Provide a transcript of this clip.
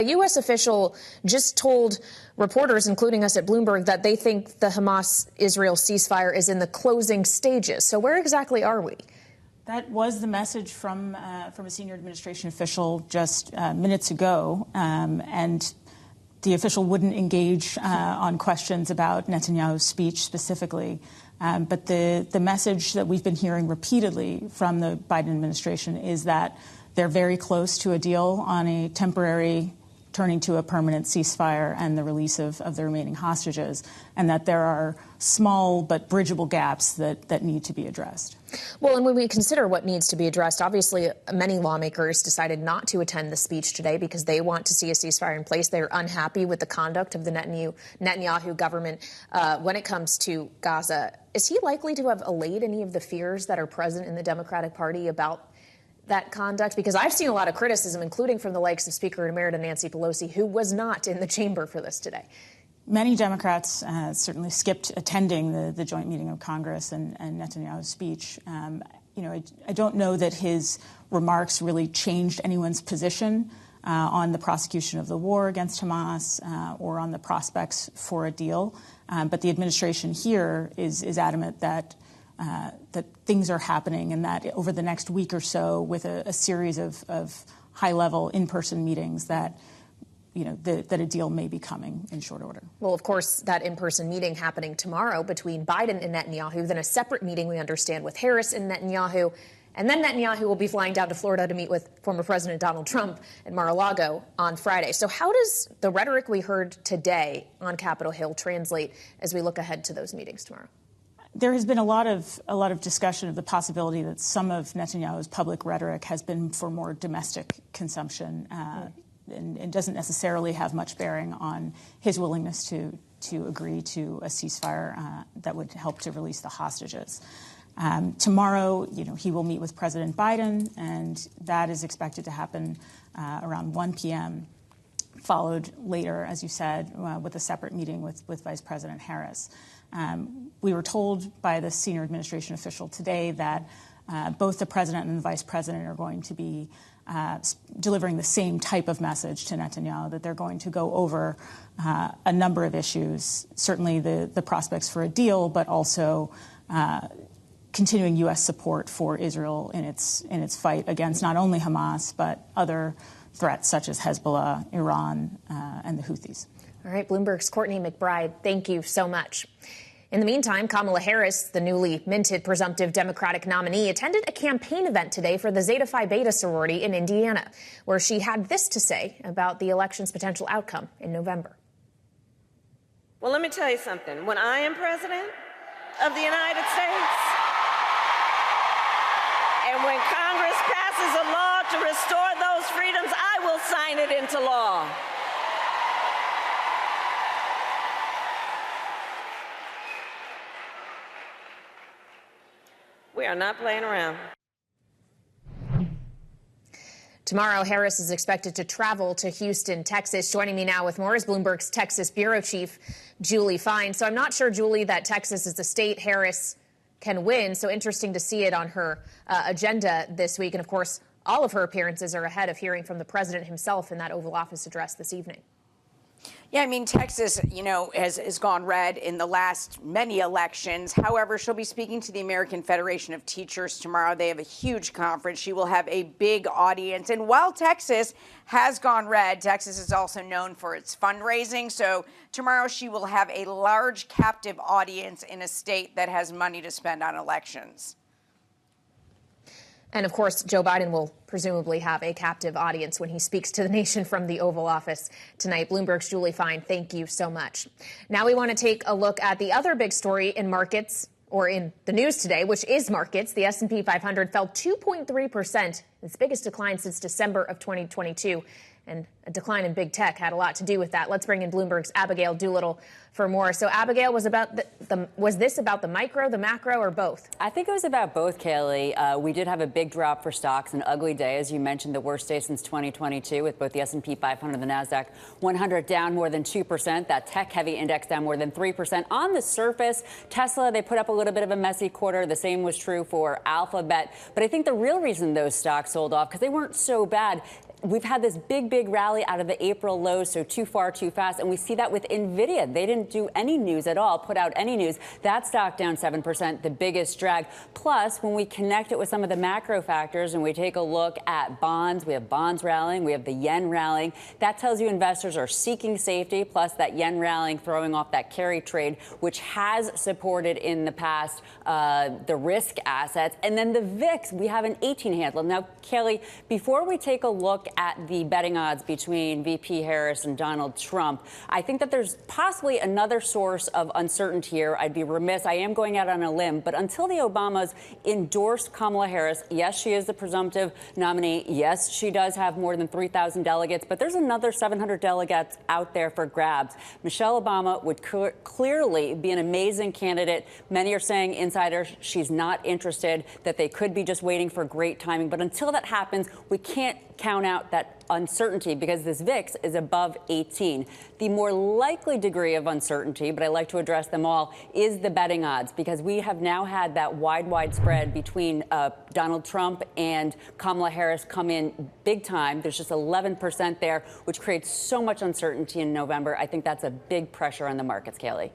A U.S. official just told reporters, including us at Bloomberg, that they think the Hamas-Israel ceasefire is in the closing stages. So where exactly are we? That was the message from a senior administration official just minutes ago, and the official wouldn't engage on questions about Netanyahu's speech specifically. But the message that we've been hearing repeatedly from the Biden administration is that they're very close to a deal on a temporary turning to a permanent ceasefire and the release of the remaining hostages, and that there are small but bridgeable gaps that need to be addressed. Well, and when we consider what needs to be addressed, obviously many lawmakers decided not to attend the speech today because they want to see a ceasefire in place. They're unhappy with the conduct of the Netanyahu government when it comes to Gaza. Is he likely to have allayed any of the fears that are present in the Democratic Party about that conduct? Because I've seen a lot of criticism, including from the likes of Speaker Emerita Nancy Pelosi, who was not in the chamber for this today. Many Democrats certainly skipped attending the joint meeting of Congress and Netanyahu's speech. I don't know that his remarks really changed anyone's position on the prosecution of the war against Hamas or on the prospects for a deal. But the administration here is adamant that things are happening and that over the next week or so, with a series of high-level in-person meetings, that a deal may be coming in short order. Well, of course, that in-person meeting happening tomorrow between Biden and Netanyahu, then a separate meeting, we understand, with Harris and Netanyahu. And then Netanyahu will be flying down to Florida to meet with former President Donald Trump at Mar-a-Lago on Friday. So how does the rhetoric we heard today on Capitol Hill translate as we look ahead to those meetings tomorrow? There has been a lot of discussion of the possibility that some of Netanyahu's public rhetoric has been for more domestic consumption and doesn't necessarily have much bearing on his willingness to agree to a ceasefire that would help to release the hostages. Tomorrow, he will meet with President Biden, and that is expected to happen around 1 p.m., followed later, as you said, with a separate meeting with Vice President Harris. We were told by the senior administration official today that both the president and the vice president are going to be delivering the same type of message to Netanyahu, that they're going to go over a number of issues, certainly the prospects for a deal, but also continuing U.S. support for Israel in its fight against not only Hamas, but other threats such as Hezbollah, Iran, and the Houthis. All right, Bloomberg's Courtney McBride, thank you so much. In the meantime, Kamala Harris, the newly minted presumptive Democratic nominee, attended a campaign event today for the Zeta Phi Beta sorority in Indiana, where she had this to say about the election's potential outcome in November. Well, let me tell you something. When I am president of the United States, and when Congress passes a law to restore those freedoms, I will sign it into law. We are not playing around. Tomorrow, Harris is expected to travel to Houston, Texas. Joining me now with more is Bloomberg's Texas bureau chief, Julie Fine. So I'm not sure, Julie, that Texas is the state Harris can win. So interesting to see it on her agenda this week. And, of course, all of her appearances are ahead of hearing from the president himself in that Oval Office address this evening. Yeah, I mean, Texas, has gone red in the last many elections. However, she'll be speaking to the American Federation of Teachers tomorrow. They have a huge conference. She will have a big audience. And while Texas has gone red, Texas is also known for its fundraising. So tomorrow she will have a large captive audience in a state that has money to spend on elections. And, of course, Joe Biden will presumably have a captive audience when he speaks to the nation from the Oval Office tonight. Bloomberg's Julie Fine, thank you so much. Now we want to take a look at the other big story in markets, or in the news today, which is markets. The S&P 500 fell 2.3%, its biggest decline since December of 2022. And a decline in big tech had a lot to do with that. Let's bring in Bloomberg's Abigail Doolittle for more. So, Abigail, was this about the micro, the macro, or both? I think it was about both, Kailey. We did have a big drop for stocks, an ugly day, as you mentioned, the worst day since 2022, with both the S&P 500 and the NASDAQ 100 down more than 2%. That tech-heavy index down more than 3%. On the surface, Tesla, they put up a little bit of a messy quarter. The same was true for Alphabet. But I think the real reason those stocks sold off, because they weren't so bad, we've had this big rally out of the April lows, so too far, too fast. And we see that with NVIDIA. They didn't do any news at all, put out any news. That stock down 7%, the biggest drag. Plus, when we connect it with some of the macro factors and we take a look at bonds, we have bonds rallying, we have the yen rallying. That tells you investors are seeking safety, plus that yen rallying throwing off that carry trade, which has supported in the past the risk assets. And then the VIX, we have an 18 handle. Now, Kailey, before we take a look at the betting odds between VP Harris and Donald Trump, I think that there's possibly another source of uncertainty here. I'd be remiss. I am going out on a limb, but until the Obamas endorsed Kamala Harris, yes, she is the presumptive nominee. Yes, she does have more than 3,000 delegates, but there's another 700 delegates out there for grabs. Michelle Obama would clearly be an amazing candidate. Many are saying, insiders, she's not interested, that they could be just waiting for great timing. But until that happens, we can't count out that uncertainty because this VIX is above 18. The more likely degree of uncertainty, but I like to address them all, is the betting odds, because we have now had that wide spread between Donald Trump and Kamala Harris come in big time. There's just 11% there, which creates so much uncertainty in November. I think that's a big pressure on the markets, Kailey.